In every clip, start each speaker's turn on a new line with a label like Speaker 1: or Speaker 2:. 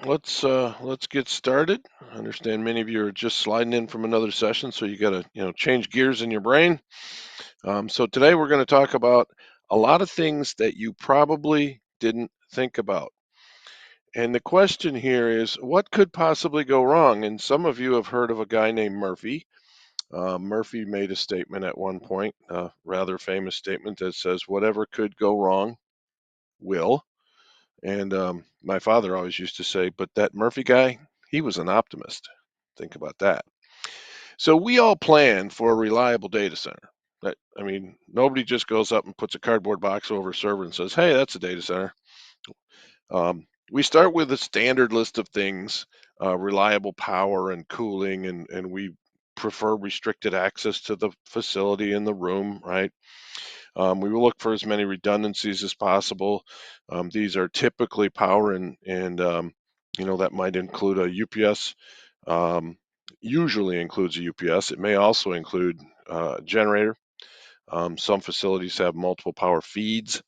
Speaker 1: Let's get started. I understand many of you are just sliding in from another session, so you got to change gears in your brain. So today we're going to talk about a lot of things that you probably didn't think about. And the question here is, what could possibly go wrong? And some of you have heard of a guy named Murphy. Murphy made a statement at one point, a rather famous statement that says, "Whatever could go wrong will." And my father always used to say, but that Murphy guy, he was an optimist. Think about that. So we all plan for a reliable data center. I mean, nobody just goes up and puts a cardboard box over a server and says, hey, that's a data center. We start with a standard list of things, reliable power and cooling, and we prefer restricted access to the facility in the room, right? We will look for as many redundancies as possible. These are typically power and that might include a UPS. Usually includes a UPS. It may also include a generator. Some facilities have multiple power feeds.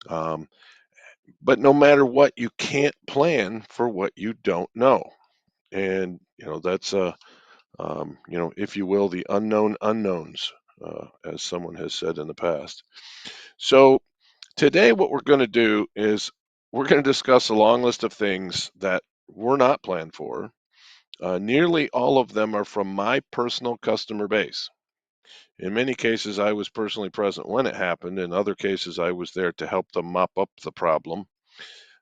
Speaker 1: Um, but no matter what, you can't plan for what you don't know. And, that's, if you will, the unknown unknowns, as someone has said in the past. So today, what we're going to do is we're going to discuss a long list of things that were not planned for. Nearly all of them are from my personal customer base. In many cases, I was personally present when it happened. In other cases, I was there to help them mop up the problem.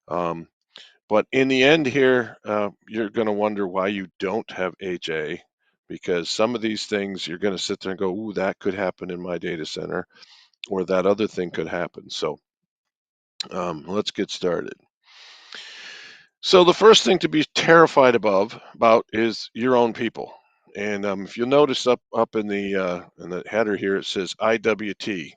Speaker 1: Um, but in the end, here, you're going to wonder why you don't have HA, because some of these things you're going to sit there and go, ooh, that could happen in my data center, or that other thing could happen. So let's get started. So the first thing to be terrified about is your own people. And if you'll notice up in the header here, it says IWT.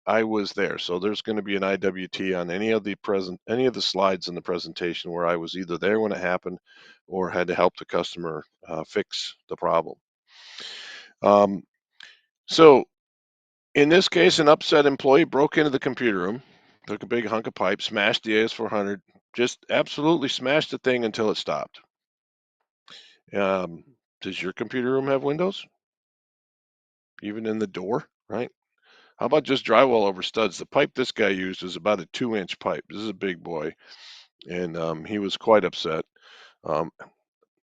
Speaker 1: I was there. So there's going to be an IWT on any of the slides in the presentation where I was either there when it happened or had to help the customer fix the problem. Um, so in this case, an upset employee broke into the computer room, took a big hunk of pipe, smashed the AS400, just absolutely smashed the thing until it stopped. Does your computer room have windows? Even in the door, right? How about just drywall over studs? The pipe this guy used was about a 2-inch pipe. This is a big boy, and he was quite upset. Um,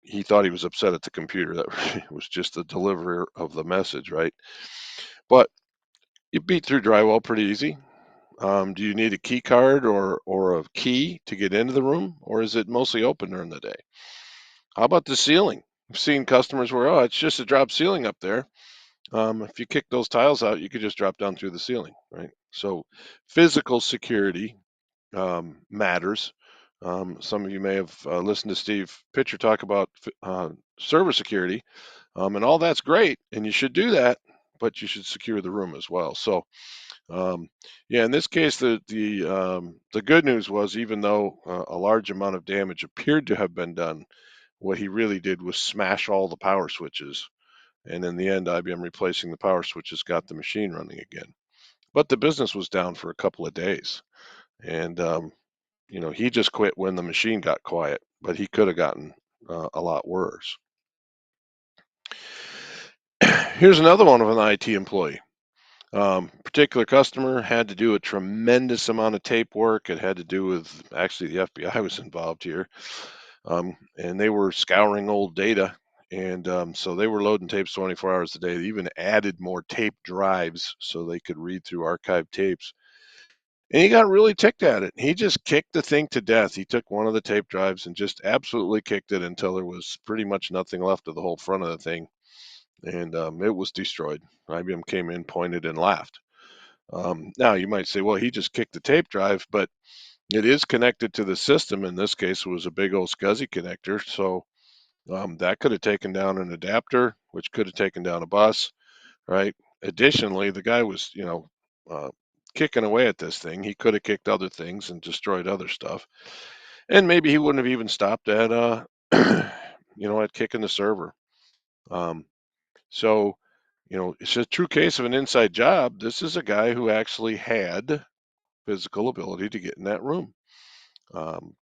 Speaker 1: he thought he was upset at the computer. That was just the deliverer of the message, right? But you beat through drywall pretty easy. Do you need a key card or a key to get into the room, or is it mostly open during the day? How about the ceiling? I've seen customers where, oh, it's just a drop ceiling up there. If you kick those tiles out, you could just drop down through the ceiling, right? So physical security matters. Some of you may have listened to Steve Pitcher talk about server security, and all that's great, and you should do that, but you should secure the room as well. So, yeah, in this case, the good news was even though a large amount of damage appeared to have been done, what he really did was smash all the power switches. And in the end, IBM replacing the power switches got the machine running again. But the business was down for a couple of days. And, he just quit when the machine got quiet, but he could have gotten a lot worse. Here's another one of an IT employee. Particular customer had to do a tremendous amount of tape work. It had to do with actually the FBI was involved here. And they were scouring old data. And so they were loading tapes 24 hours a day. They even added more tape drives so they could read through archived tapes. And he got really ticked at it. He just kicked the thing to death. He took one of the tape drives and just absolutely kicked it until there was pretty much nothing left of the whole front of the thing. And it was destroyed. IBM came in, pointed, and laughed. Now you might say, well, he just kicked the tape drive, but it is connected to the system. In this case, it was a big old SCSI connector. So that could have taken down an adapter, which could have taken down a bus, right? Additionally, the guy was, uh, kicking away at this thing. He could have kicked other things and destroyed other stuff. And maybe he wouldn't have even stopped at, at kicking the server. Um, so, it's a true case of an inside job. This is a guy who actually had physical ability to get in that room. Um,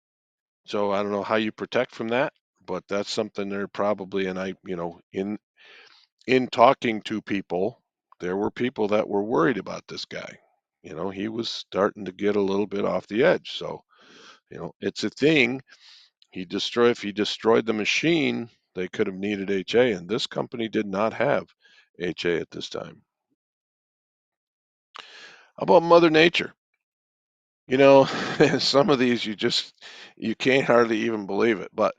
Speaker 1: So I don't know how you protect from that, but that's something they're probably, and in talking to people, there were people that were worried about this guy. He was starting to get a little bit off the edge. So, it's a thing. If he destroyed the machine, they could have needed HA, and this company did not have HA at this time. How about Mother Nature? Some of these you can't hardly even believe it. But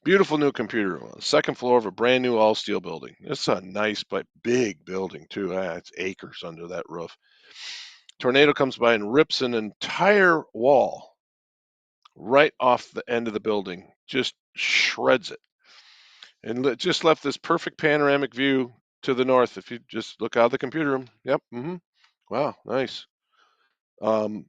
Speaker 1: beautiful new computer room, on the second floor of a brand new all steel building. It's a nice but big building too. It's acres under that roof. Tornado comes by and rips an entire wall right off the end of the building, just shreds it, and just left this perfect panoramic view to the north. If you just look out of the computer room, yep, wow, nice. Um,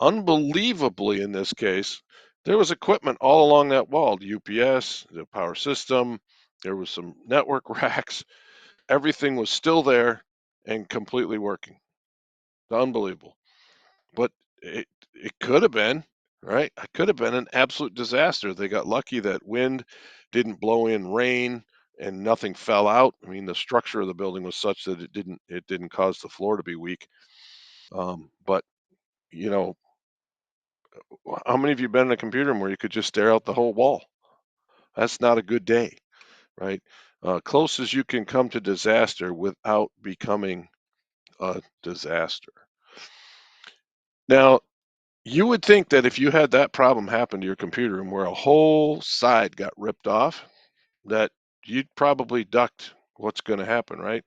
Speaker 1: Unbelievably, in this case, there was equipment all along that wall: the UPS, the power system. There was some network racks. Everything was still there and completely working. Unbelievable. But it could have been, right? It could have been an absolute disaster. They got lucky that wind didn't blow in rain and nothing fell out. I mean, the structure of the building was such that it didn't cause the floor to be weak. But you know, how many of you been in a computer room where you could just stare out the whole wall? That's not a good day, right? Close as you can come to disaster without becoming a disaster. Now, you would think that if you had that problem happen to your computer room where a whole side got ripped off, that you'd probably ducked what's going to happen, right?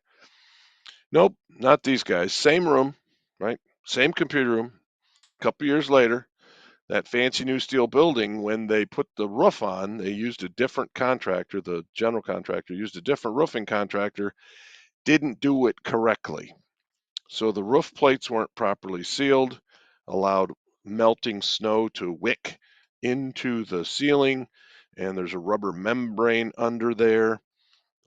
Speaker 1: Nope, not these guys. Same room, right? Same computer room. A couple years later, that fancy new steel building, when they put the roof on, they used a different contractor. The general contractor used a different roofing contractor, didn't do it correctly. So the roof plates weren't properly sealed, allowed melting snow to wick into the ceiling, and there's a rubber membrane under there.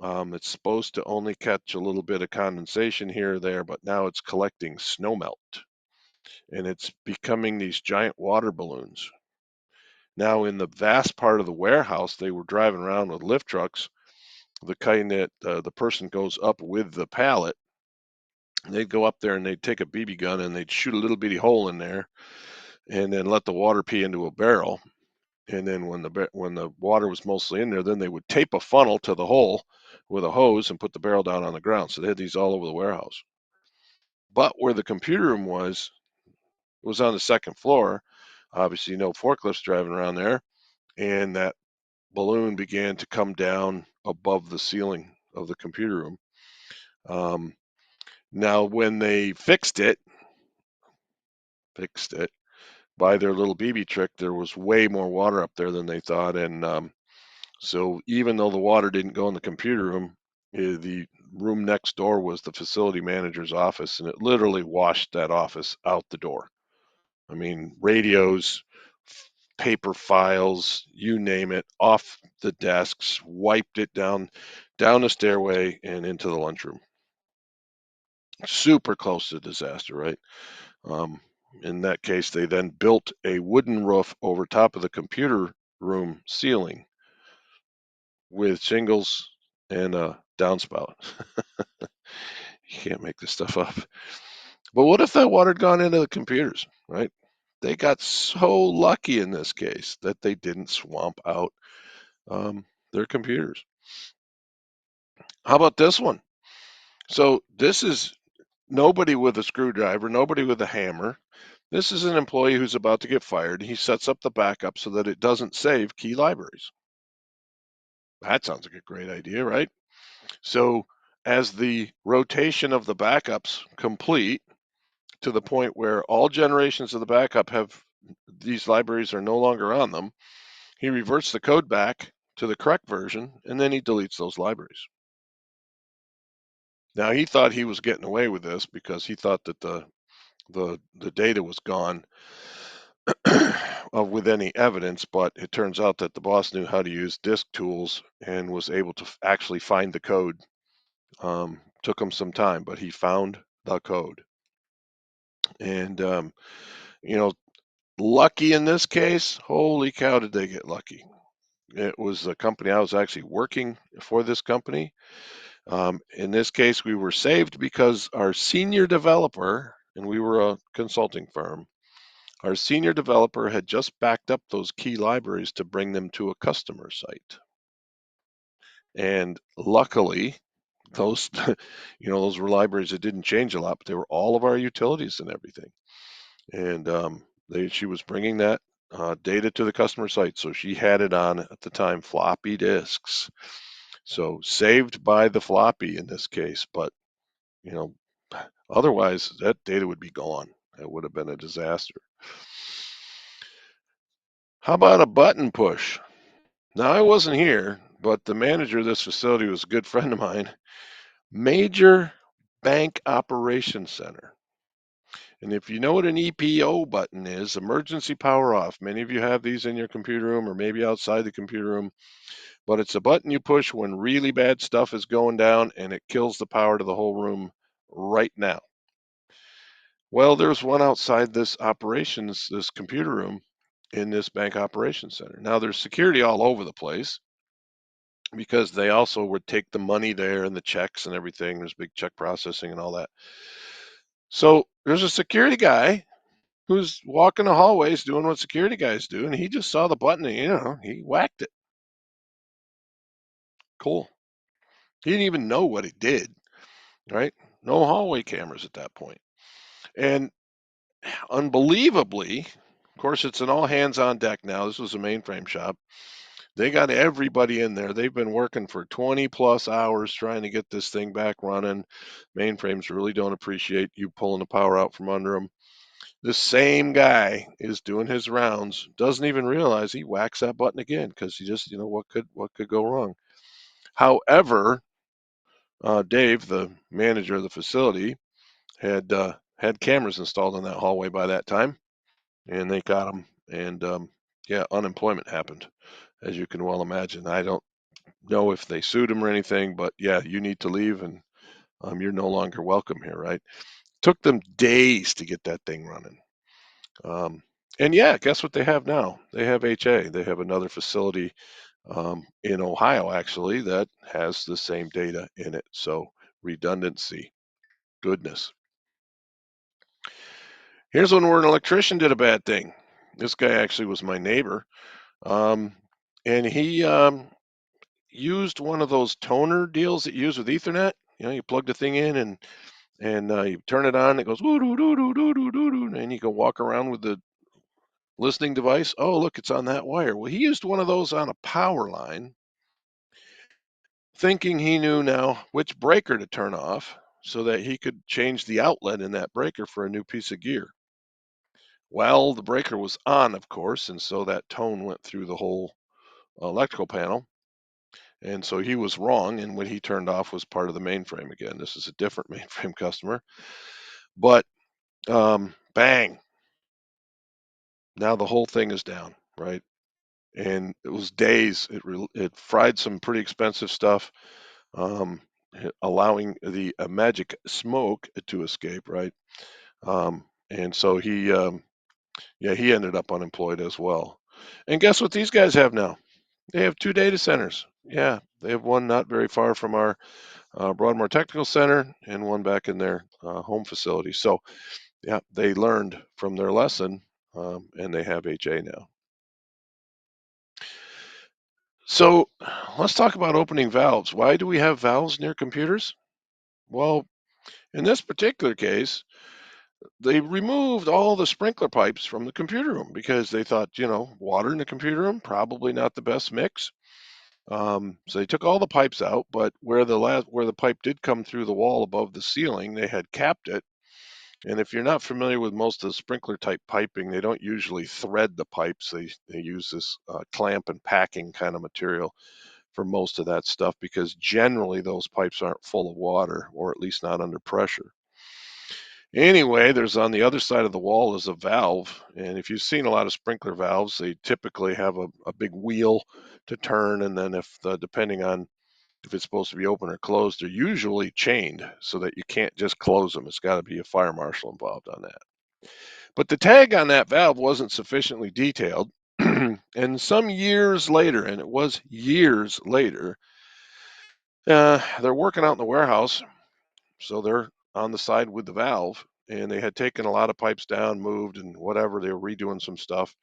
Speaker 1: It's supposed to only catch a little bit of condensation here or there, but now it's collecting snow melt, and it's becoming these giant water balloons. Now, in the vast part of the warehouse, they were driving around with lift trucks, the kind that the person goes up with the pallet. They'd go up there and they'd take a BB gun and they'd shoot a little bitty hole in there, and then let the water pee into a barrel. And then when the water was mostly in there, then they would tape a funnel to the hole with a hose and put the barrel down on the ground. So they had these all over the warehouse. But where the computer room was on the second floor. Obviously, no forklifts driving around there, and that balloon began to come down above the ceiling of the computer room. Um, Now, when they fixed it by their little BB trick, there was way more water up there than they thought, and so even though the water didn't go in the computer room, the room next door was the facility manager's office, and it literally washed that office out the door. I mean, radios, paper files, you name it, off the desks, wiped it down the stairway and into the lunchroom. Super close to disaster, right? Um, in that case, they then built a wooden roof over top of the computer room ceiling with shingles and a downspout. You can't make this stuff up. But what if that water had gone into the computers, right? They got so lucky in this case that they didn't swamp out their computers. How about this one? So this is nobody with a screwdriver, nobody with a hammer. This is an employee who's about to get fired. He sets up the backup so that it doesn't save key libraries. That sounds like a great idea, right? So as the rotation of the backups complete to the point where all generations of the backup have these libraries are no longer on them, he reverts the code back to the correct version and then he deletes those libraries. Now he thought he was getting away with this because he thought that the data was gone with any evidence, but it turns out that the boss knew how to use disk tools and was able to actually find the code. Took him some time, but he found the code. And you know, Lucky in this case, holy cow, did they get lucky. It was a company I was actually working for this company. In this case, we were saved because our senior developer, and we were a consulting firm, our senior developer had just backed up those key libraries to bring them to a customer site. And luckily, those, those were libraries that didn't change a lot, but they were all of our utilities and everything. And she was bringing that data to the customer site. So she had it on, at the time, floppy disks. So saved by the floppy in this case, but you know, otherwise that data would be gone. It would have been a disaster. How about a button push? Now I wasn't here, but the manager of this facility was a good friend of mine. Major Bank Operations Center. And if you know what an EPO button is, emergency power off, many of you have these in your computer room or maybe outside the computer room, but it's a button you push when really bad stuff is going down and it kills the power to the whole room right now. Well, there's one outside this computer room in this bank operations center. Now there's security all over the place because they also would take the money there and the checks and everything. There's big check processing and all that. So there's a security guy who's walking the hallways doing what security guys do, and he just saw the button and, he whacked it. Cool. He didn't even know what it did, right? No hallway cameras at that point. And unbelievably, of course, it's an all hands on deck now. This was a mainframe shop. They got everybody in there. They've been working for 20 plus hours trying to get this thing back running. Mainframes really don't appreciate you pulling the power out from under them. The same guy is doing his rounds, doesn't even realize he whacks that button again because he just, what could go wrong. However, Dave, the manager of the facility, had cameras installed in that hallway by that time, and they got him. And yeah, unemployment happened, as you can well imagine. I don't know if they sued him or anything, but yeah, you need to leave, and you're no longer welcome here, right? Took them days to get that thing running. Um, and yeah, guess what they have now? They have HA. They have another facility in Ohio, actually, that has the same data in it. So redundancy, goodness. Here's one where an electrician did a bad thing. This guy actually was my neighbor, um, and he used one of those toner deals that you use with Ethernet. You plug the thing in and you turn it on. It goes woo doo doo doo doo doo doo, and you can walk around with the listening device. Oh, look, it's on that wire. Well, he used one of those on a power line, thinking he knew now which breaker to turn off so that he could change the outlet in that breaker for a new piece of gear. Well, the breaker was on, of course, and so that tone went through the whole electrical panel. And so he was wrong, and what he turned off was part of the mainframe again. This is a different mainframe customer, but bang, now the whole thing is down, right? And it was days. It fried some pretty expensive stuff, um, allowing the magic smoke to escape, right? And so he ended up unemployed as well. And guess what these guys have now? They have two data centers. Yeah, they have one not very far from our Broadmoor Technical Center and one back in their home facility. So, yeah, they learned from their lesson and they have HA now. So, let's talk about opening valves. Why do we have valves near computers? Well, in this particular case, they removed all the sprinkler pipes from the computer room because they thought, water in the computer room, probably not the best mix. So they took all the pipes out, but where the pipe did come through the wall above the ceiling, they had capped it. And if you're not familiar with most of the sprinkler type piping, they don't usually thread the pipes. They use this clamp and packing kind of material for most of that stuff because generally those pipes aren't full of water, or at least not under pressure. Anyway, there's on the other side of the wall is a valve, and if you've seen a lot of sprinkler valves, they typically have a big wheel to turn, and then depending on if it's supposed to be open or closed, they're usually chained so that you can't just close them. It's got to be a fire marshal involved on that. But the tag on that valve wasn't sufficiently detailed. And some years later, and it was years later, they're working out in the warehouse. So they're on the side with the valve, and they had taken a lot of pipes down, moved, and whatever. They were redoing some stuff.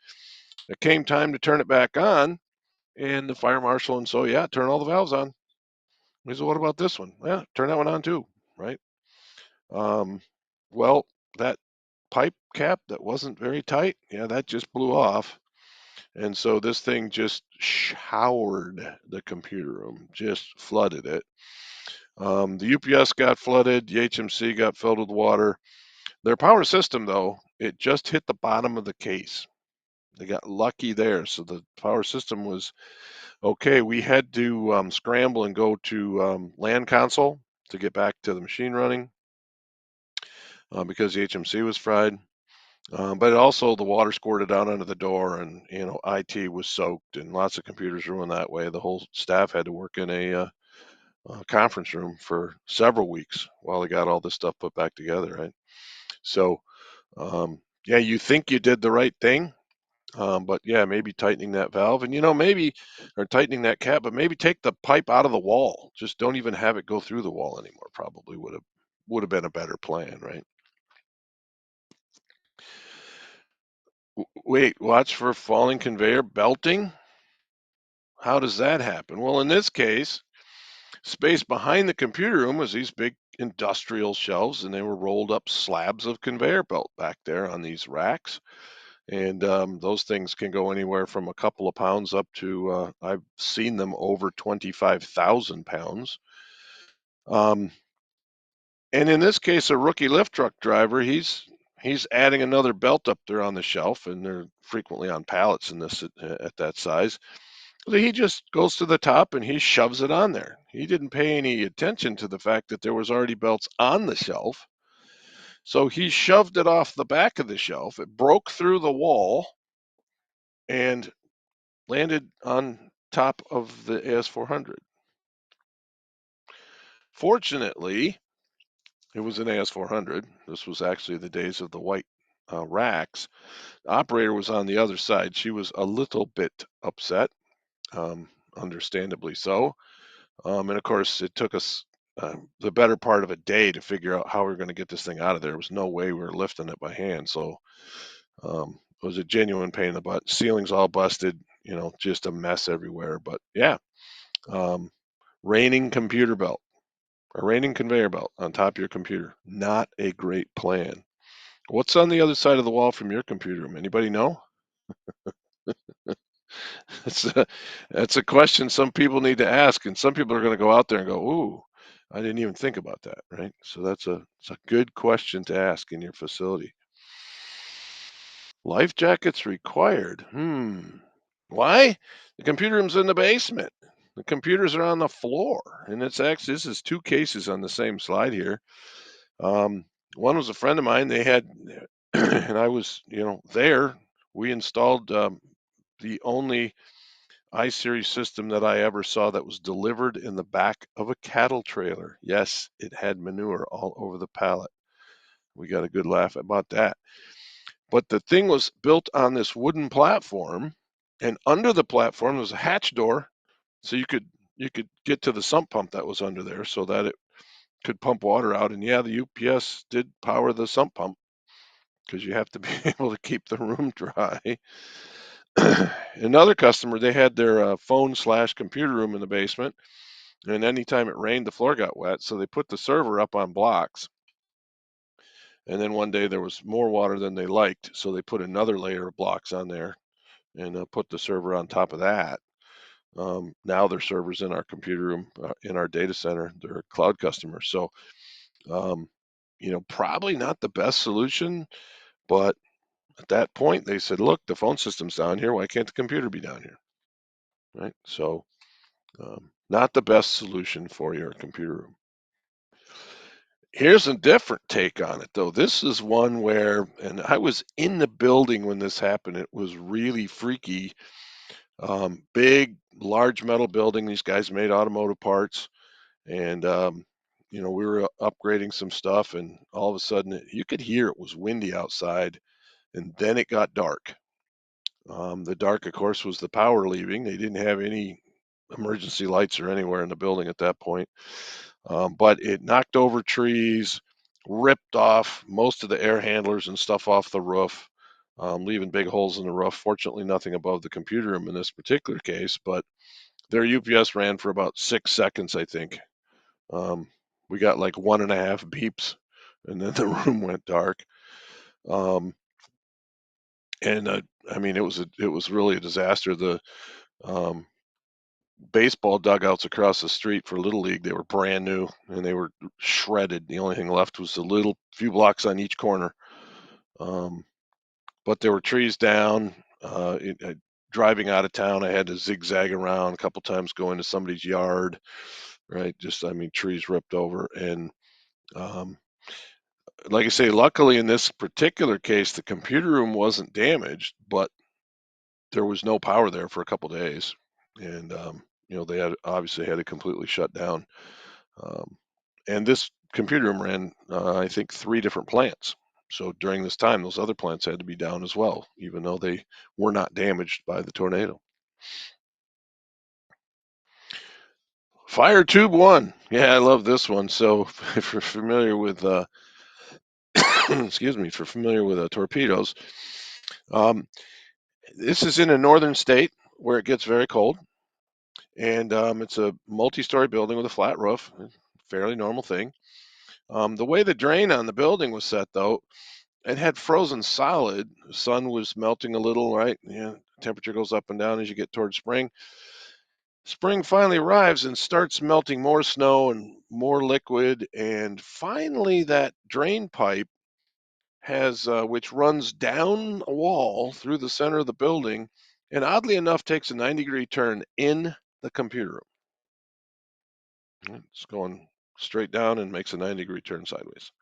Speaker 1: It came time to turn it back on, and the fire marshal, and so, yeah, turn all the valves on. He said, what about this one? Yeah, turn that one on too, right? Um, well, that pipe cap that wasn't very tight, yeah, that just blew off. And so this thing just showered the computer room, just flooded it. The UPS got flooded, the HMC got filled with water. Their power system, though, it just hit the bottom of the case. They got lucky there. So the power system was okay. We had to scramble and go to LAN console to get back to the machine running because the HMC was fried. But also the water squirted out under the door, and IT was soaked, and lots of computers ruined that way. The whole staff had to work in a conference room for several weeks while they got all this stuff put back together, right? So, yeah, you think you did the right thing, but yeah, maybe tightening that valve, and maybe or tightening that cap, but maybe take the pipe out of the wall. Just don't even have it go through the wall anymore. Probably would have been a better plan, right? Wait, watch for falling conveyor belting. How does that happen? Well, in this case, space behind the computer room was these big industrial shelves, and they were rolled up slabs of conveyor belt back there on these racks. And those things can go anywhere from a couple of pounds up to, I've seen them over 25,000 pounds. Um, and in this case, a rookie lift truck driver, he's adding another belt up there on the shelf, and they're frequently on pallets in this at that size. So he just goes to the top and he shoves it on there. He didn't pay any attention to the fact that there was already belts on the shelf. So he shoved it off the back of the shelf. It broke through the wall and landed on top of the AS400. Fortunately, it was an AS400. This was actually the days of the white racks. The operator was on the other side. She was a little bit upset, understandably so. And of course, it took us the better part of a day to figure out how we were going to get this thing out of there. There was no way we were lifting it by hand. So it was a genuine pain in the butt. Ceilings all busted, just a mess everywhere. But yeah, um, raining computer belt, a raining conveyor belt on top of your computer. Not a great plan. What's on the other side of the wall from your computer room? Anybody know? It's a, that's a question some people need to ask, and some people are going to go out there and go, "Ooh, I didn't even think about that." Right? So it's a good question to ask in your facility. Life jackets required. Why? The computer room's in the basement. The computers are on the floor, and it's actually this is two cases on the same slide here. Um, One was a friend of mine. They had, and I was, there. We installed the only I-Series system that I ever saw that was delivered in the back of a cattle trailer. Yes, it had manure all over the pallet. We got a good laugh about that. But the thing was built on this wooden platform, and under the platform was a hatch door, so you could get to the sump pump that was under there, so that it could pump water out. And yeah, the UPS did power the sump pump because you have to be able to keep the room dry. Another customer, they had their phone/computer room in the basement, and anytime it rained, the floor got wet, so they put the server up on blocks. And then one day there was more water than they liked, so they put another layer of blocks on there and put the server on top of that. Now their server's in our computer room in our data center. They're a cloud customer, so um, probably not the best solution. But at that point, they said, "Look, the phone system's down here. Why can't the computer be down here?" Right? So, not the best solution for your computer room. Here's a different take on it, though. This is one where, and I was in the building when this happened. It was really freaky. Big, large metal building. These guys made automotive parts, and we were upgrading some stuff, and all of a sudden, you could hear it was windy outside, and then it got dark. The dark, of course, was the power leaving. They didn't have any emergency lights or anywhere in the building at that point. But it knocked over trees, ripped off most of the air handlers and stuff off the roof, leaving big holes in the roof. Fortunately, nothing above the computer room in this particular case, but their UPS ran for about 6 seconds, I think. Um, we got like 1.5 beeps, and then the room went dark. Um, and I mean, it was really a disaster. The um, baseball dugouts across the street for Little League, they were brand new and they were shredded. The only thing left was a little few blocks on each corner. Um, but there were trees down. Driving out of town, I had to zigzag around a couple times going to somebody's yard, right? Just, I mean, trees ripped over. And um, like I say, luckily in this particular case, the computer room wasn't damaged, but there was no power there for a couple days. And, they had obviously had it completely shut down. Um, and this computer room ran, I think, 3 different plants. So during this time, those other plants had to be down as well, even though they were not damaged by the tornado. Fire tube 1. Yeah, I love this one. So if you're familiar with, excuse me, if you're familiar with torpedoes, um, this is in a northern state where it gets very cold. And it's a multi-story building with a flat roof, fairly normal thing. The way the drain on the building was set, though, it had frozen solid. The sun was melting a little, right? Yeah, temperature goes up and down as you get towards spring. Spring finally arrives and starts melting more snow and more liquid, and finally that drain pipe has, which runs down a wall through the center of the building, and oddly enough takes a 90-degree turn in the computer room. It's going straight down and makes a 90-degree turn sideways.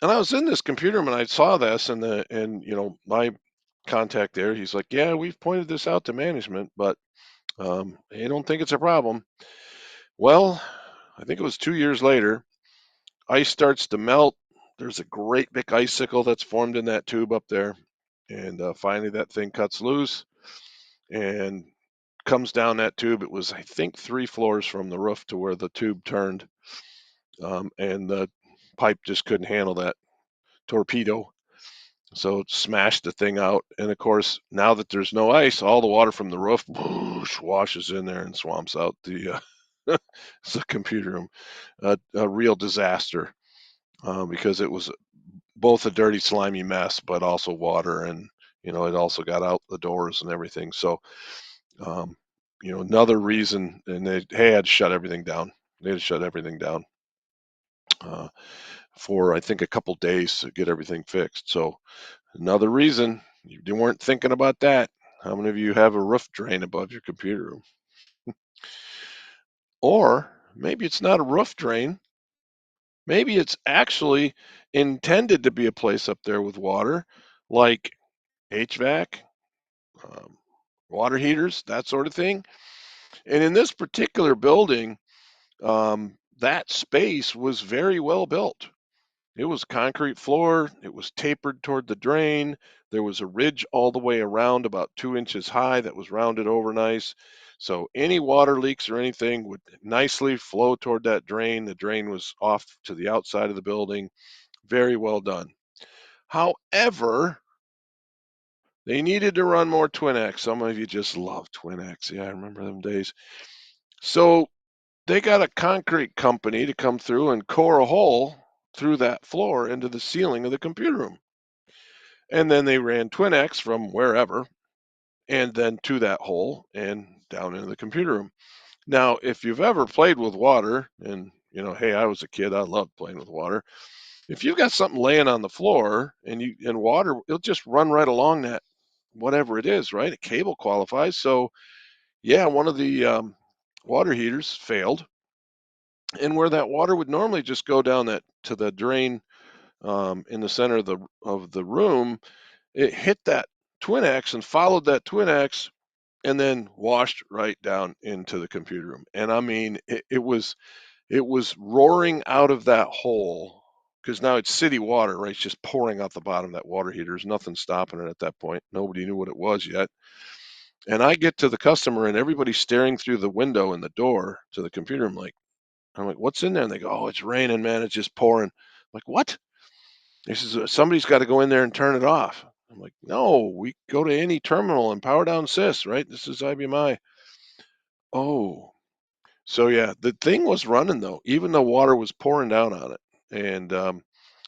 Speaker 1: And I was in this computer room and I saw this, and my contact there, he's like, "Yeah, we've pointed this out to management, but they don't think it's a problem." Well, I think it was 2 years later, ice starts to melt. There's a great big icicle that's formed in that tube up there, and finally that thing cuts loose and comes down that tube. It was, I think, 3 floors from the roof to where the tube turned, and the pipe just couldn't handle that torpedo. So it smashed the thing out. And of course, now that there's no ice, all the water from the roof whoosh, washes in there and swamps out the computer room. A real disaster, because it was both a dirty, slimy mess, but also water. And, it also got out the doors and everything. So, um, another reason, and they had to shut everything down. They had to shut everything down uh, for, I think, a couple days to get everything fixed. So, another reason you weren't thinking about that. How many of you have a roof drain above your computer room? Or maybe it's not a roof drain. Maybe it's actually intended to be a place up there with water, like HVAC, um, water heaters, that sort of thing. And in this particular building, that space was very well built. It was concrete floor. It was tapered toward the drain. There was a ridge all the way around, about 2 inches high, that was rounded over nice. So any water leaks or anything would nicely flow toward that drain. The drain was off to the outside of the building. Very well done. However, they needed to run more Twin X. Some of you just love Twin X. Yeah, I remember them days. So they got a concrete company to come through and core a hole through that floor into the ceiling of the computer room. And then they ran Twin X from wherever and then to that hole and down into the computer room. Now, if you've ever played with water, and hey, I was a kid, I loved playing with water. If you've got something laying on the floor and water, it'll just run right along that, whatever it is, right? A cable qualifies. So yeah, one of the water heaters failed, and where that water would normally just go down that to the drain, in the center of the room, it hit that Twin X and followed that Twin X and then washed right down into the computer room. And I mean, it was roaring out of that hole because now it's city water, right? It's just pouring out the bottom of that water heater. There's nothing stopping it at that point. Nobody knew what it was yet. And I get to the customer and everybody's staring through the window and the door to the computer. I'm like, what's in there? And they go, oh, it's raining, man. It's just pouring. I'm like, what? He says, somebody's got to go in there and turn it off. I'm like, no, we go to any terminal and power down sys, right? This is IBMI. Oh, so yeah, the thing was running though, even though water was pouring down on it. And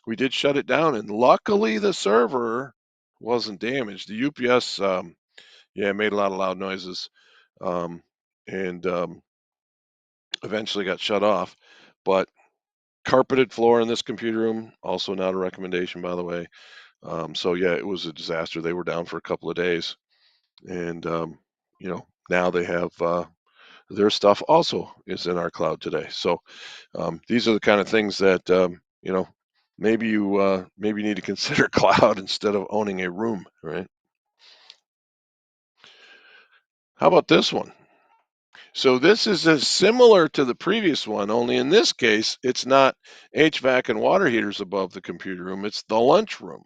Speaker 1: we did shut it down. And luckily the server wasn't damaged. The UPS, yeah, made a lot of loud noises. Um, and eventually got shut off. But carpeted floor in this computer room, also not a recommendation, by the way. So yeah, it was a disaster. They were down for a couple of days, and now they have their stuff also is in our cloud today. So these are the kind of things that maybe you need to consider cloud instead of owning a room, right? How about this one? So this is as similar to the previous one, only in this case, it's not HVAC and water heaters above the computer room, it's the lunchroom.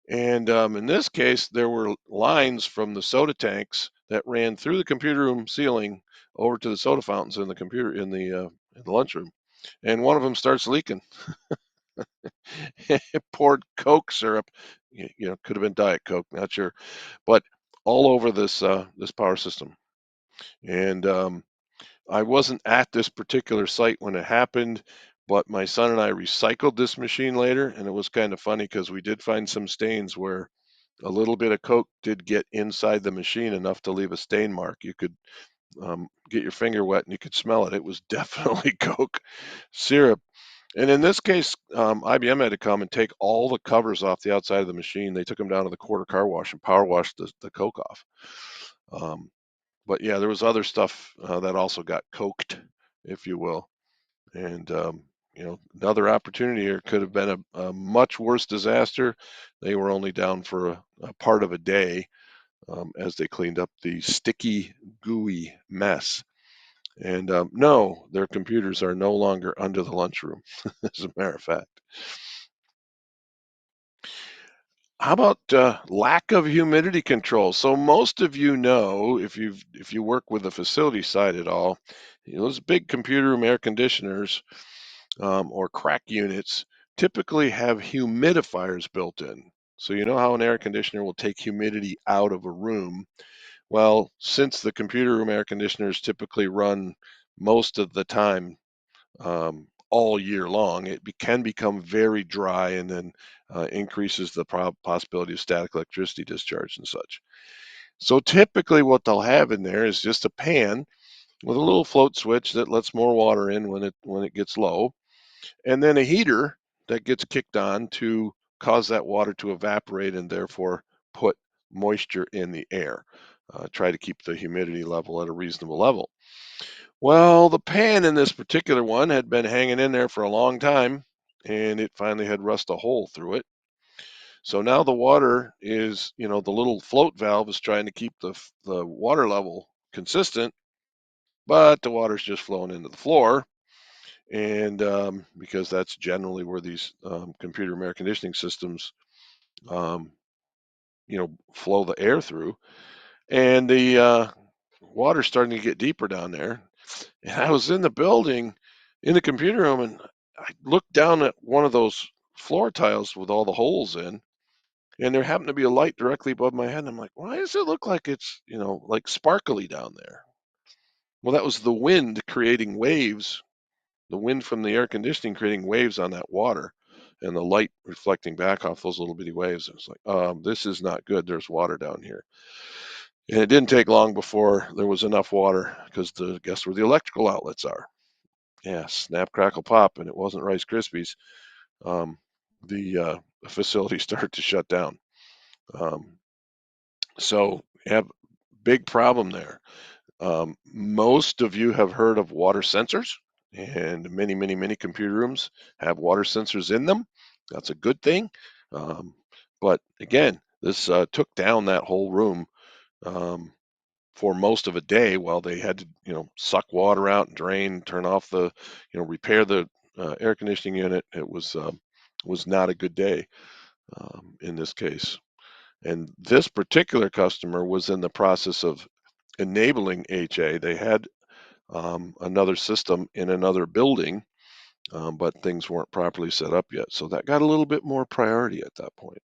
Speaker 1: And in this case, there were lines from the soda tanks that ran through the computer room ceiling over to the soda fountains in the computer in the lunchroom. And one of them starts leaking. It poured Coke syrup, could have been Diet Coke, not sure, but all over this power system. And I wasn't at this particular site when it happened, but my son and I recycled this machine later, and it was kind of funny because we did find some stains where a little bit of Coke did get inside the machine enough to leave a stain mark. You could get your finger wet and you could smell it. It was definitely Coke syrup. And in this case, IBM had to come and take all the covers off the outside of the machine. They took them down to the quarter car wash and power washed the Coke off. But yeah, there was other stuff that also got coked, if you will. And another opportunity here could have been a much worse disaster. They were only down for a part of a day as they cleaned up the sticky, gooey mess. And no, their computers are no longer under the lunchroom, as a matter of fact. How about lack of humidity control? So most of you know, if you work with the facility side at all, those big computer room air conditioners or crack units typically have humidifiers built in. So you know how an air conditioner will take humidity out of a room. Well, since the computer room air conditioners typically run most of the time all year long, it can become very dry and then increases the possibility of static electricity discharge and such. So typically what they'll have in there is just a pan with a little float switch that lets more water in when it gets low, and then a heater that gets kicked on to cause that water to evaporate and therefore put moisture in the air. Try to keep the humidity level at a reasonable level. Well, the pan in this particular one had been hanging in there for a long time, and it finally had rust a hole through it. So now the water is, the little float valve is trying to keep the water level consistent, but the water's just flowing into the floor. And because that's generally where these computer air conditioning systems, um, flow the air through, and the water's starting to get deeper down there. And I was in the building, in the computer room, and I looked down at one of those floor tiles with all the holes in, and there happened to be a light directly above my head. And I'm like, why does it look like it's, like sparkly down there? Well, that was the wind creating waves, the wind from the air conditioning creating waves on that water, and the light reflecting back off those little bitty waves. I was like, this is not good. There's water down here. And it didn't take long before there was enough water because guess where the electrical outlets are? Yeah, snap, crackle, pop, and it wasn't Rice Krispies. Um, the facility started to shut down. Um, so have big problem there. Most of you have heard of water sensors, and many, many, many computer rooms have water sensors in them. That's a good thing. Um, but again, this took down that whole room um, for most of a day while they had to, suck water out and drain, turn off repair the air conditioning unit. It was was not a good day in this case. And this particular customer was in the process of enabling HA. They had another system in another building, but things weren't properly set up yet. So that got a little bit more priority at that point.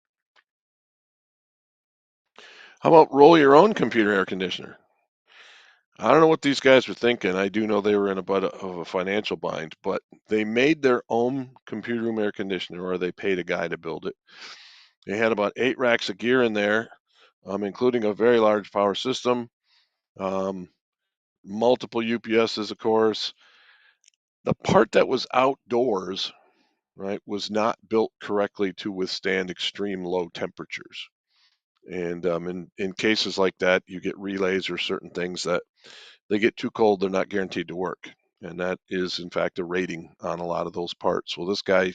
Speaker 1: How about roll your own computer air conditioner? I don't know what these guys were thinking. I do know they were in a bit of a financial bind, but they made their own computer room air conditioner, or they paid a guy to build it. They had about 8 racks of gear in there, including a very large power system, um, multiple UPSs, of course. The part that was outdoors, right, was not built correctly to withstand extreme low temperatures. And in cases like that, you get relays or certain things that they get too cold, they're not guaranteed to work. And that is, in fact, a rating on a lot of those parts. Well, this guy,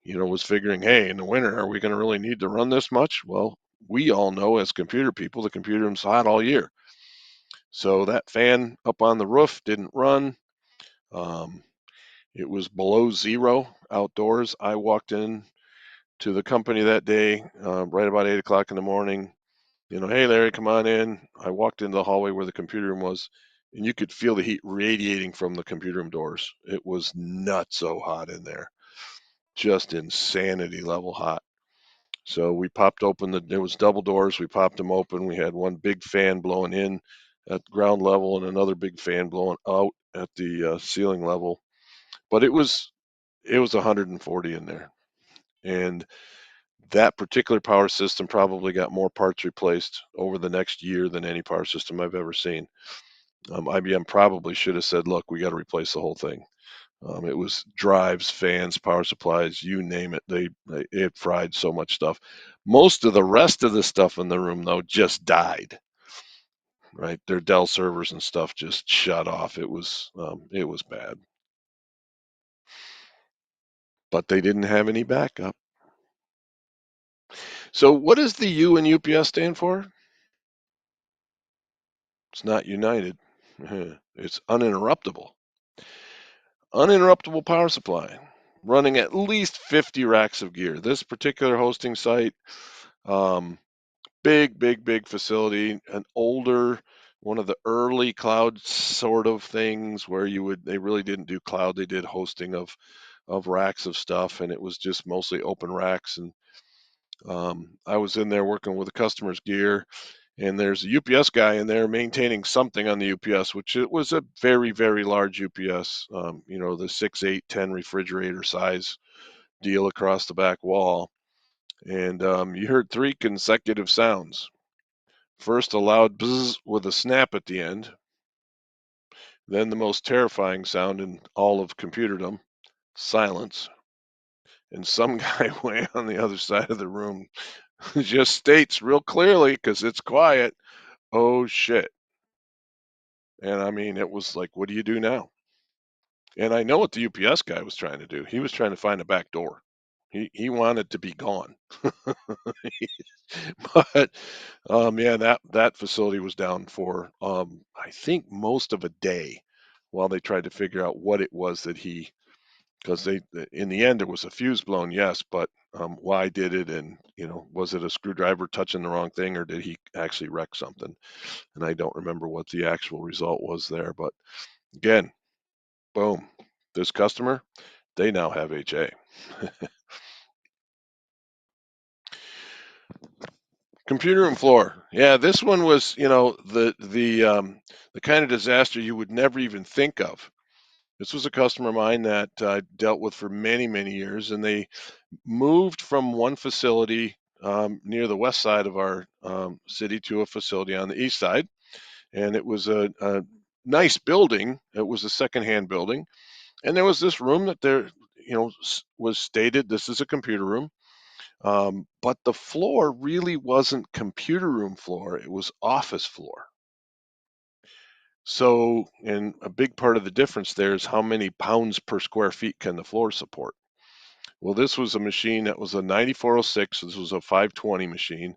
Speaker 1: was figuring, hey, in the winter, are we going to really need to run this much? Well, we all know as computer people, the computer room's hot all year. So that fan up on the roof didn't run. Um, it was below zero outdoors. I walked in to the company that day, right about 8 o'clock in the morning. Hey, Larry, come on in. I walked into the hallway where the computer room was, and you could feel the heat radiating from the computer room doors. It was nuts so hot in there, just insanity level hot. So we popped open there was double doors. We popped them open. We had one big fan blowing in at ground level and another big fan blowing out at the ceiling level. But it was 140 in there, and that particular power system probably got more parts replaced over the next year than any power system I've ever seen. IBM probably should have said, "Look, we got to replace the whole thing." It was drives, fans, power supplies, you name it. It fried so much stuff. Most of the rest of the stuff in the room, though, just died. Right, their Dell servers and stuff just shut off. It was bad, but they didn't have any backup. So, what does the U in UPS stand for? It's not United. It's uninterruptible. Uninterruptible power supply, running at least 50 racks of gear. This particular hosting site, um, big, big, big facility, an older, one of the early cloud sort of things where they really didn't do cloud, they did hosting of racks of stuff, and it was just mostly open racks. And I was in there working with the customer's gear, and there's a UPS guy in there maintaining something on the UPS, which it was a very, very large UPS, the 6, 8, 10 refrigerator size deal across the back wall. And you heard three consecutive sounds. First, a loud buzz with a snap at the end, then the most terrifying sound in all of computerdom, silence. And some guy way on the other side of the room just states real clearly, because it's quiet, "Oh shit." And I mean, it was like, what do you do now? And I know what the UPS guy was trying to do. He was trying to find a back door. He wanted to be gone. But yeah, that facility was down for I think most of a day while they tried to figure out what it was that because they in the end there was a fuse blown, yes, but why did it, and was it a screwdriver touching the wrong thing, or did he actually wreck something? And I don't remember what the actual result was there, but again, boom, this customer, they now have HA. Computer room floor. Yeah, this one was, the kind of disaster you would never even think of. This was a customer of mine that I dealt with for many, many years, and they moved from one facility near the west side of our city to a facility on the east side, and it was a nice building. It was a secondhand building, and there was this room that was stated this is a computer room. But the floor really wasn't computer room floor, it was office floor. So, and a big part of the difference there is how many pounds per square feet can the floor support. Well, this was a machine that was a 9406. This was a 520 machine.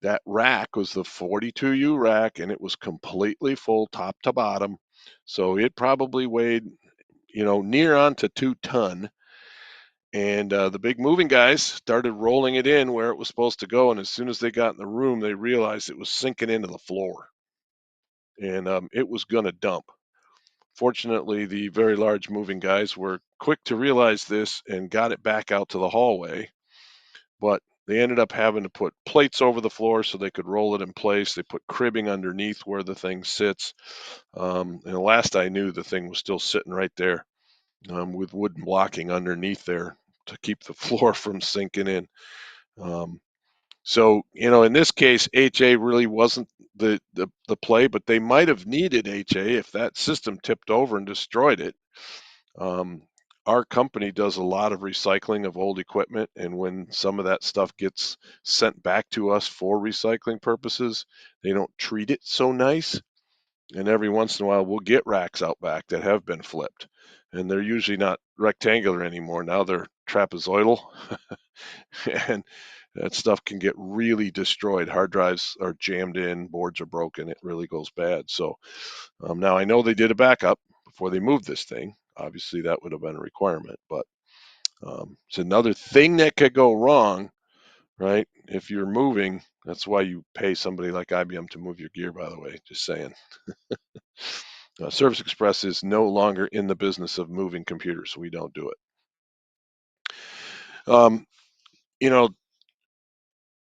Speaker 1: That rack was the 42U rack, and it was completely full top to bottom. So it probably weighed, near on to 2 ton. And the big moving guys started rolling it in where it was supposed to go. And as soon as they got in the room, they realized it was sinking into the floor, and it was going to dump. Fortunately, the very large moving guys were quick to realize this and got it back out to the hallway. But they ended up having to put plates over the floor so they could roll it in place. They put cribbing underneath where the thing sits. And the last I knew, the thing was still sitting right there, with wooden blocking underneath there to keep the floor from sinking in. Um, so, in this case, HA really wasn't the play, but they might have needed HA if that system tipped over and destroyed it. Um, our company does a lot of recycling of old equipment, and when some of that stuff gets sent back to us for recycling purposes, they don't treat it so nice. And every once in a while, we'll get racks out back that have been flipped, and they're usually not rectangular anymore. Now they're trapezoidal, and that stuff can get really destroyed. Hard drives are jammed in, boards are broken. It really goes bad. So now I know they did a backup before they moved this thing. Obviously, that would have been a requirement, but it's another thing that could go wrong, right? If you're moving, that's why you pay somebody like IBM to move your gear, by the way, just saying. Service Express is no longer in the business of moving computers, so we don't do it. You know,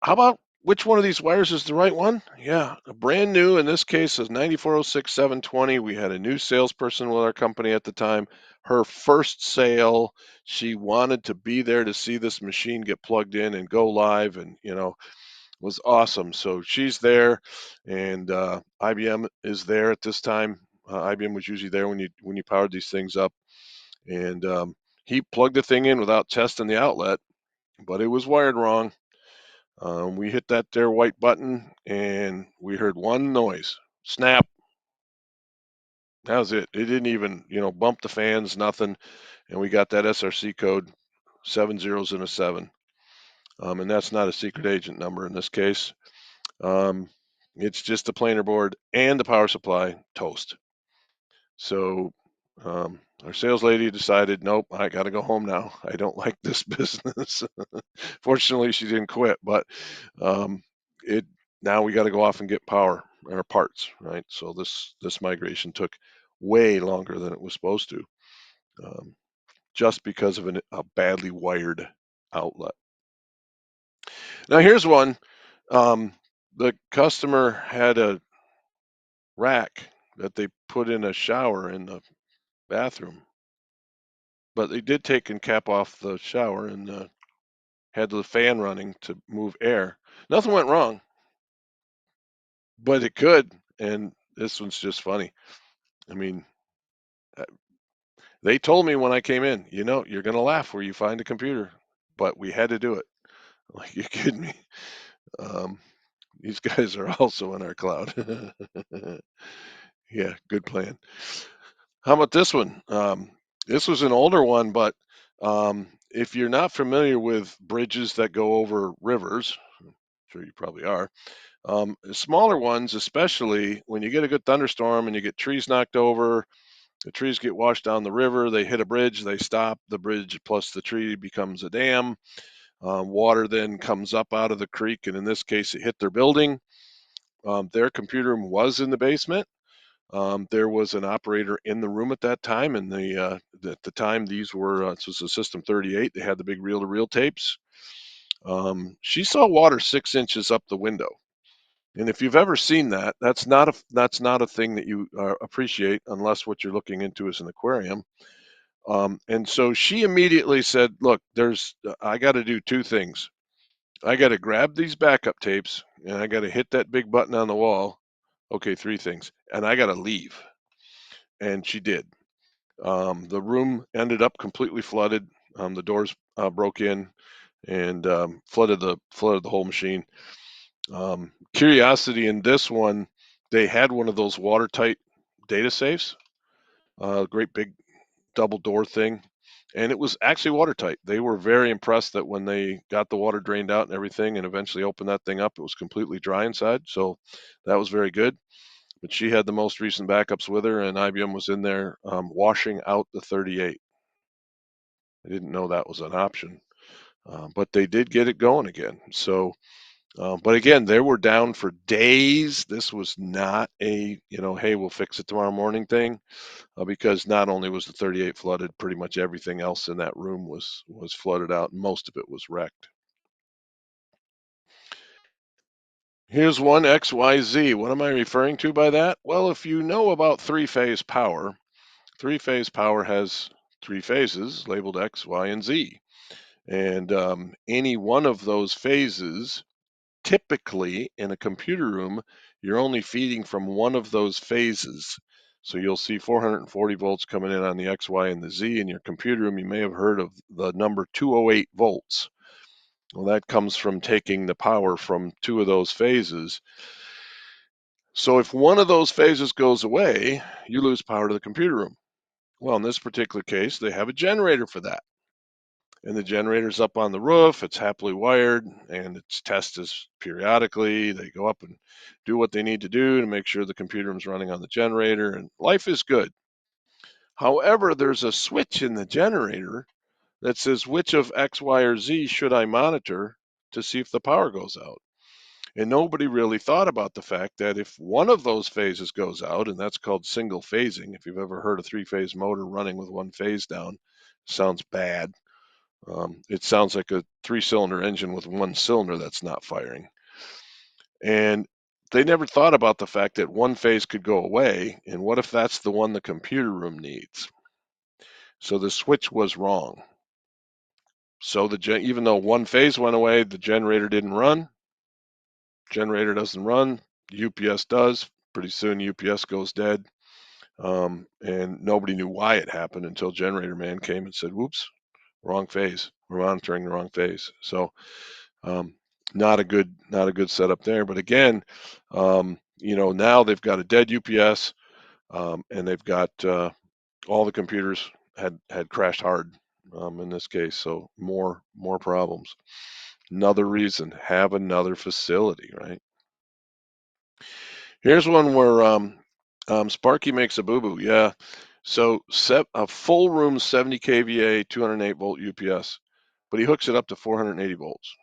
Speaker 1: how about which one of these wires is the right one? Yeah, a brand new, in this case, is 9406720. We had a new salesperson with our company at the time. Her first sale, she wanted to be there to see this machine get plugged in and go live, and was awesome. So she's there, and IBM is there at this time. IBM was usually there when you powered these things up, and he plugged the thing in without testing the outlet, but it was wired wrong. We hit that there white button, and we heard one noise: snap. That was it. It didn't even, bump the fans, nothing. And we got that SRC code, 7 zeros and a 7. And that's not a secret agent number in this case. Um, it's just the planer board and the power supply toast. So our sales lady decided, nope, I got to go home now. I don't like this business. Fortunately, she didn't quit, but um, it now we got to go off and get power or parts, right? So this migration took way longer than it was supposed to, um, just because of a badly wired outlet. Now here's one. Um, the customer had a rack that they put in a shower in the bathroom, but they did take and cap off the shower and had the fan running to move air. Nothing went wrong, but it could. And this one's just funny. I mean, uh, they told me when I came in, you're going to laugh where you find a computer, but we had to do it. Like, you kidding me? Um, these guys are also in our cloud. Yeah, good plan. How about this one? This was an older one, but if you're not familiar with bridges that go over rivers, I'm sure you probably are. Smaller ones, especially when you get a good thunderstorm and you get trees knocked over, the trees get washed down the river, they hit a bridge, they stop, the bridge plus the tree becomes a dam. Water then comes up out of the creek, and in this case, it hit their building. Their computer room was in the basement. There was an operator in the room at that time, and at the time these were this was a System 38. They had the big reel-to-reel tapes. She saw water 6 inches up the window. And if you've ever seen that, that's not a thing that you appreciate unless what you're looking into is an aquarium. And so she immediately said, "Look, I got to do two things. I got to grab these backup tapes, and I got to hit that big button on the wall. Okay, three things, and I got to leave." And she did. The room ended up completely flooded. The doors broke in and flooded the whole machine. Curiosity in this one, they had one of those watertight data safes, great big double door thing, and it was actually watertight. They were very impressed that when they got the water drained out and everything and eventually opened that thing up, it was completely dry inside. So that was very good. But she had the most recent backups with her, and IBM was in there washing out the 38. I didn't know that was an option, but they did get it going again. So, but again, they were down for days. This was not a, hey, we'll fix it tomorrow morning thing, because not only was the 38 flooded, pretty much everything else in that room was flooded out. And most of it was wrecked. Here's one XYZ. What am I referring to by that? Well, if you know about three-phase power has three phases labeled X, Y, and Z. And any one of those phases, typically in a computer room, you're only feeding from one of those phases. So you'll see 440 volts coming in on the X, Y, and the Z. In your computer room, you may have heard of the number 208 volts. Well, that comes from taking the power from two of those phases. So if one of those phases goes away, you lose power to the computer room. Well, in this particular case, they have a generator for that. And the generator's up on the roof, it's happily wired, and its tested periodically. They go up and do what they need to do to make sure the computer room's running on the generator, and life is good. However, there's a switch in the generator that says which of X, Y, or Z should I monitor to see if the power goes out. And nobody really thought about the fact that if one of those phases goes out, and that's called single phasing, if you've ever heard a three-phase motor running with one phase down, sounds bad. It sounds like a three-cylinder engine with one cylinder that's not firing. And they never thought about the fact that one phase could go away, and what if that's the one the computer room needs? So the switch was wrong. So even though one phase went away, the generator didn't run. Generator doesn't run, UPS does. Pretty soon UPS goes dead. And nobody knew why it happened until Generator Man came and said, whoops, wrong phase. We're monitoring the wrong phase. So not a good setup there. But again, now they've got a dead UPS, and they've got all the computers had crashed hard in this case. So more problems. Another reason, have another facility, right? Here's one where Sparky makes a boo-boo. Yeah. So a full room 70 kVA, 208 volt UPS, but he hooks it up to 480 volts.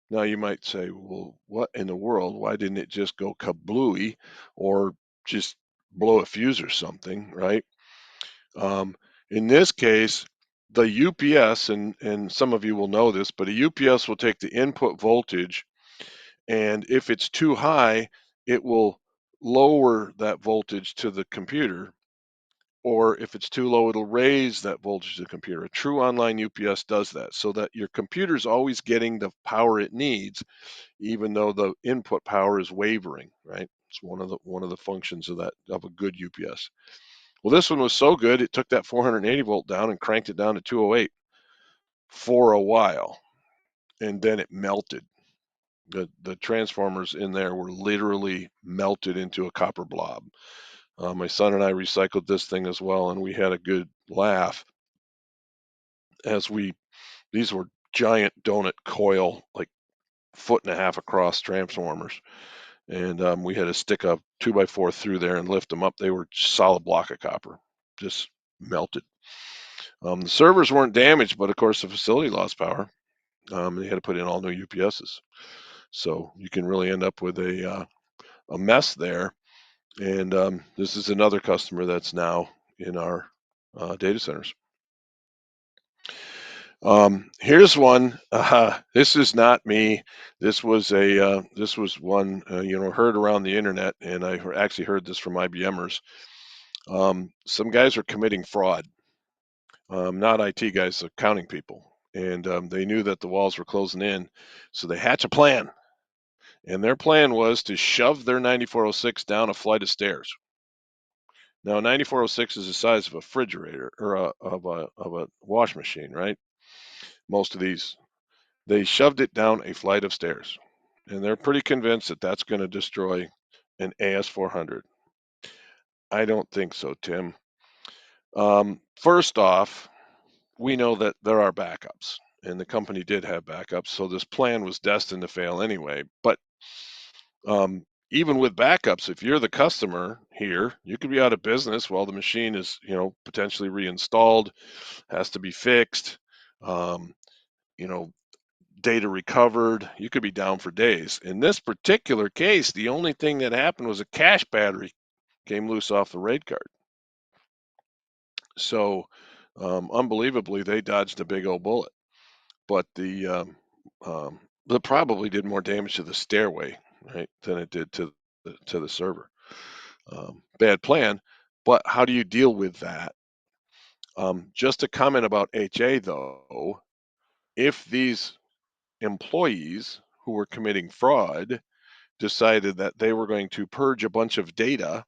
Speaker 1: Now you might say, well, what in the world? Why didn't it just go kablooey or just blow a fuse or something, right? In this case, the UPS, and some of you will know this, but a UPS will take the input voltage, and if it's too high, it will lower that voltage to the computer, or if it's too low, it'll raise that voltage to the computer. A true online UPS does that, so that your computer's always getting the power it needs, even though the input power is wavering, right? It's one of the functions of a good UPS. Well, this one was so good, it took that 480 volt down and cranked it down to 208 for a while, and then it melted. The transformers in there were literally melted into a copper blob. My son and I recycled this thing as well, and we had a good laugh as these were giant donut coil, like foot and a half across transformers, and we had to stick a 2x4 through there and lift them up. They were solid block of copper, just melted. The servers weren't damaged, but of course the facility lost power. They had to put in all new UPSs, so you can really end up with a mess there. And this is another customer that's now in our data centers. Here's one. This is not me. This was one heard around the internet, and I actually heard this from IBMers. Some guys are committing fraud. Not IT guys, accounting people, and they knew that the walls were closing in, so they hatch a plan. And their plan was to shove their 9406 down a flight of stairs. Now, 9406 is the size of a refrigerator or of a wash machine, right? Most of these. They shoved it down a flight of stairs, and they're pretty convinced that that's going to destroy an AS400. I don't think so, Tim. First off, we know that there are backups, and the company did have backups, so this plan was destined to fail anyway. But even with backups, if you're the customer here, you could be out of business while the machine is, potentially reinstalled, has to be fixed, um, you know, data recovered. You could be down for days. In this particular case, the only thing that happened was a cache battery came loose off the RAID card. So, unbelievably, they dodged a big old bullet. But that probably did more damage to the stairway, right, than it did to the server. Bad plan. But how do you deal with that? Just a comment about HA though. If these employees who were committing fraud decided that they were going to purge a bunch of data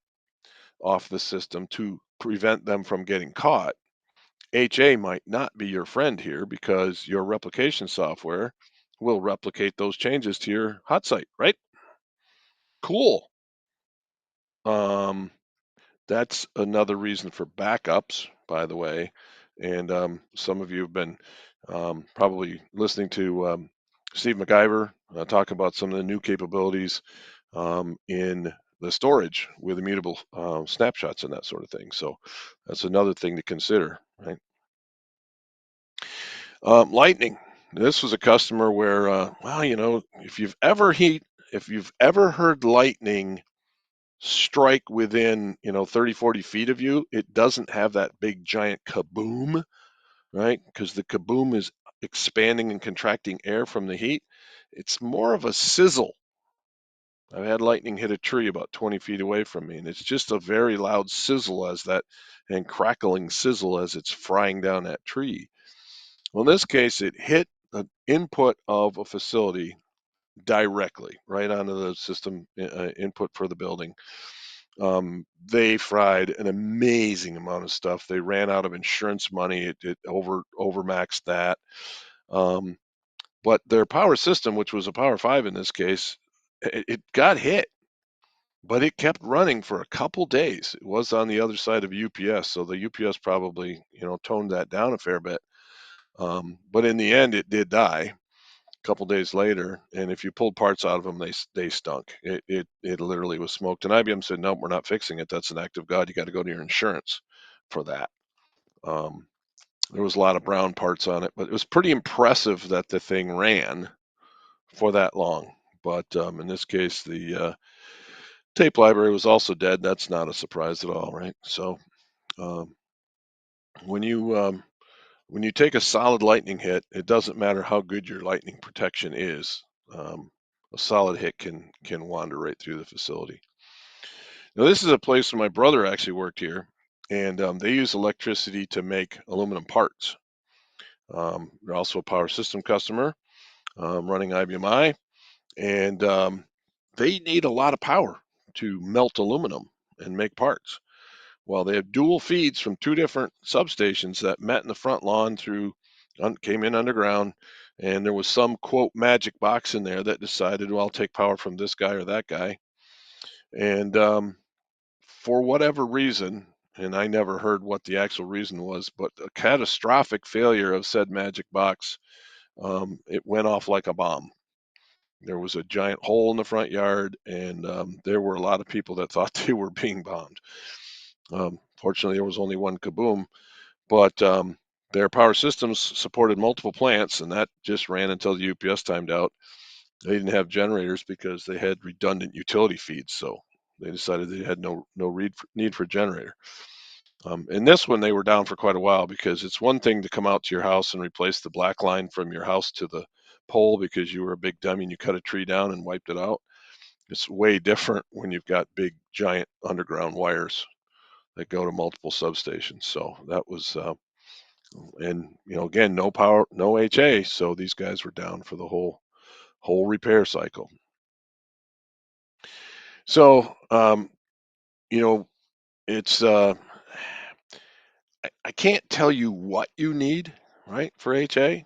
Speaker 1: off the system to prevent them from getting caught, HA might not be your friend here because your replication software will replicate those changes to your hot site, right? Cool. Um, that's another reason for backups, by the way. And some of you have been probably listening to Steve McIver talk about some of the new capabilities in the storage with immutable snapshots and that sort of thing. So that's another thing to consider, right? Lightning. This was a customer where, well, if you've ever heard lightning strike within, 30, 40 feet of you, it doesn't have that big giant kaboom, right? Because the kaboom is expanding and contracting air from the heat. It's more of a sizzle. I've had lightning hit a tree about 20 feet away from me, and it's just a very loud sizzle and crackling sizzle as it's frying down that tree. Well, in this case, it hit the input of a facility directly right onto the system input for the building. They fried an amazing amount of stuff. They ran out of insurance money. It overmaxed that. Um, but their power system, which was a Power 5 in this case, it got hit, but it kept running for a couple days. It was on the other side of UPS, so the UPS probably toned that down a fair bit. But in the end, it did die a couple days later, and if you pulled parts out of them, they stunk. It literally was smoked. And IBM said, "Nope, we're not fixing it. That's an act of God. You got to go to your insurance for that." Um, there was a lot of brown parts on it, but it was pretty impressive that the thing ran for that long. But in this case, the tape library was also dead. That's not a surprise at all, right? So um, when you when you take a solid lightning hit, it doesn't matter how good your lightning protection is. Um, a solid hit can wander right through the facility. Now, this is a place where my brother actually worked here, and they use electricity to make aluminum parts. They're also a power system customer running IBMI, and they need a lot of power to melt aluminum and make parts. Well, they have dual feeds from two different substations that met in the front lawn came in underground, and there was some quote magic box in there that decided, well, I'll take power from this guy or that guy. And for whatever reason, and I never heard what the actual reason was, but a catastrophic failure of said magic box, it went off like a bomb. There was a giant hole in the front yard, and there were a lot of people that thought they were being bombed. Fortunately, there was only one kaboom, but their power systems supported multiple plants, and that just ran until the UPS timed out. They didn't have generators because they had redundant utility feeds, so they decided they had no need for a generator. And this one, they were down for quite a while because it's one thing to come out to your house and replace the black line from your house to the pole because you were a big dummy and you cut a tree down and wiped it out. It's way different when you've got big, giant underground wires that go to multiple substations. So that was, and again, no power, no HA. So these guys were down for the whole repair cycle. So, you know, it's I can't tell you what you need, right, for HA.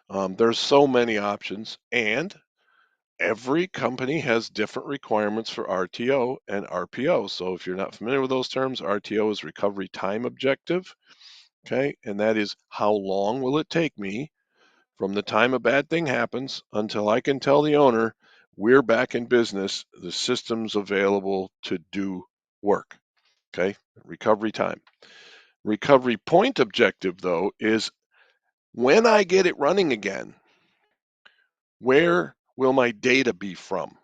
Speaker 1: There's so many options, and every company has different requirements for RTO and RPO. So if you're not familiar with those terms, RTO is recovery time objective, okay, and that is how long will it take me from the time a bad thing happens until I can tell the owner we're back in business. The system's available to do work. Okay, recovery time. Recovery point objective, though, is when I get it running again, where will my data be from?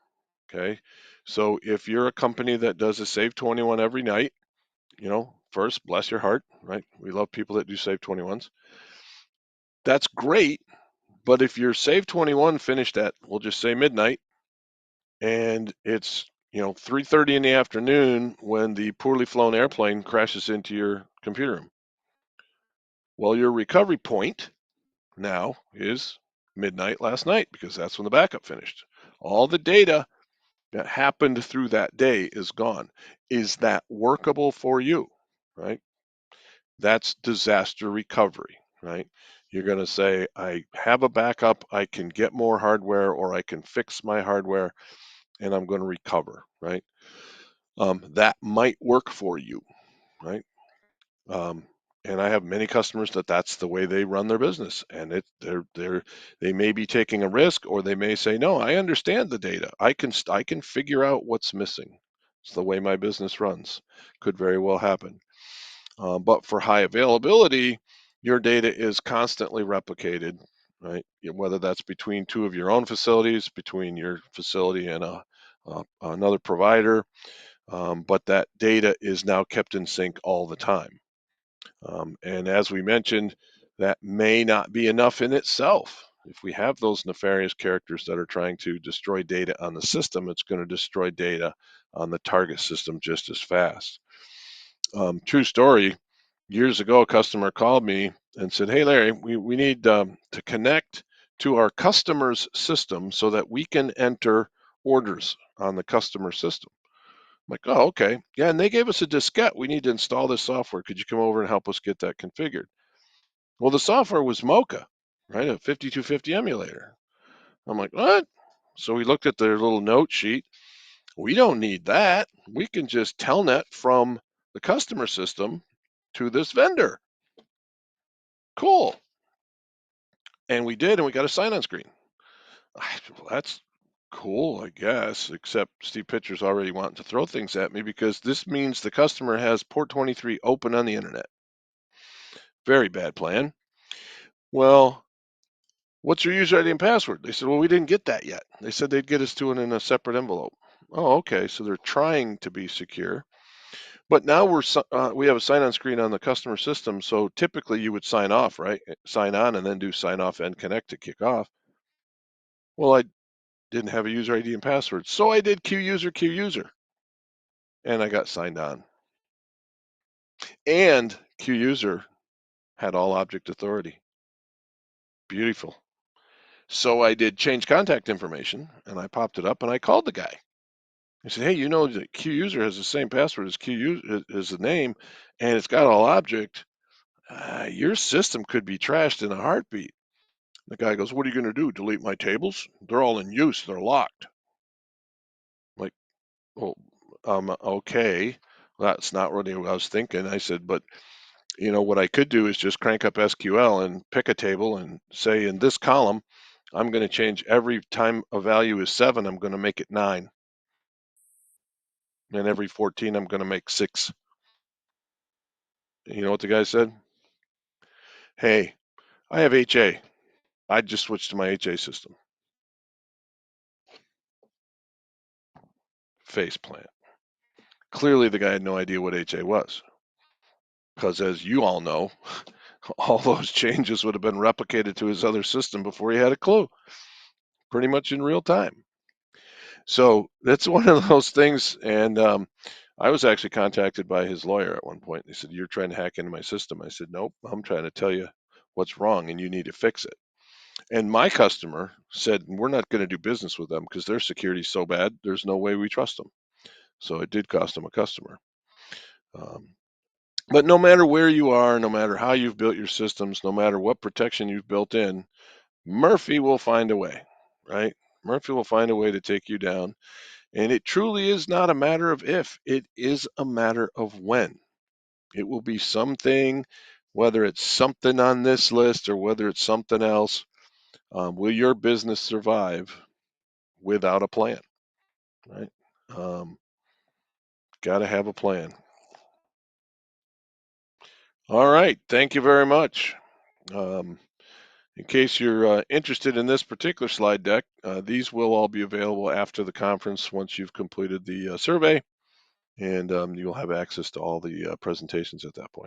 Speaker 1: Okay, so if you're a company that does a Save 21 every night, first, bless your heart, right? We love people that do Save 21s. That's great, but if your Save 21 finished at, we'll just say midnight, and it's 3:30 in the afternoon when the poorly flown airplane crashes into your computer room. Well, your recovery point now is midnight last night because that's when the backup finished. All the data that happened through that day is gone. Is that workable for you? Right? That's disaster recovery, right? You're going to say, I have a backup, I can get more hardware, or I can fix my hardware, and I'm going to recover, right? That might work for you, right? Um, and I have many customers that's the way they run their business, and they may be taking a risk, or they may say, no, I understand the data. I can figure out what's missing. It's the way my business runs. Could very well happen. But for high availability, your data is constantly replicated, right? Whether that's between two of your own facilities, between your facility and another provider, but that data is now kept in sync all the time. And as we mentioned, that may not be enough in itself. If we have those nefarious characters that are trying to destroy data on the system, it's going to destroy data on the target system just as fast. True story. Years ago, a customer called me and said, "Hey, Larry, we need to connect to our customer's system so that we can enter orders on the customer system." I'm like, "Oh, okay. Yeah, and they gave us a diskette. We need to install this software. Could you come over and help us get that configured?" Well, the software was Mocha, right? A 5250 emulator. I'm like, "What?" So we looked at their little note sheet. We don't need that. We can just telnet from the customer system to this vendor. Cool. And we did, and we got a sign-on screen. Well, that's cool, I guess, except Steve Pitcher's already wanting to throw things at me because this means the customer has port 23 open on the internet. Very bad plan. Well, what's your user ID and password? They said, well, we didn't get that yet. They said they'd get us to it in a separate envelope. Oh, okay. So they're trying to be secure. But now we have a sign-on screen on the customer system. So typically you would sign off, right? Sign on and then do sign off and connect to kick off. Well, I didn't have a user ID and password. So I did Q user, and I got signed on. And Q user had all object authority. Beautiful. So I did change contact information, and I popped it up, and I called the guy. I said, hey, that Q user has the same password as Q user as the name, and it's got all object. Your system could be trashed in a heartbeat. The guy goes, what are you going to do? Delete my tables? They're all in use. They're locked. I'm like, well, okay. That's not really what I was thinking. I said, but what I could do is just crank up SQL and pick a table and say in this column, I'm going to change every time a value is 7, I'm going to make it 9. And every 14, I'm going to make 6. You know what the guy said? Hey, I have HA. I just switched to my HA system. Face plant. Clearly, the guy had no idea what HA was. Because as you all know, all those changes would have been replicated to his other system before he had a clue, pretty much in real time. So that's one of those things. And I was actually contacted by his lawyer at one point. They said, you're trying to hack into my system. I said, nope, I'm trying to tell you what's wrong and you need to fix it. And my customer said, we're not going to do business with them because their security is so bad, there's no way we trust them. So it did cost them a customer. But no matter where you are, no matter how you've built your systems, no matter what protection you've built in, Murphy will find a way, right? Murphy will find a way to take you down. And it truly is not a matter of if, it is a matter of when. It will be something, whether it's something on this list or whether it's something else. Will your business survive without a plan, right? Um, Got to have a plan. All right. Thank you very much. Um, in case you're interested in this particular slide deck, these will all be available after the conference once you've completed the survey, and you'll have access to all the presentations at that point.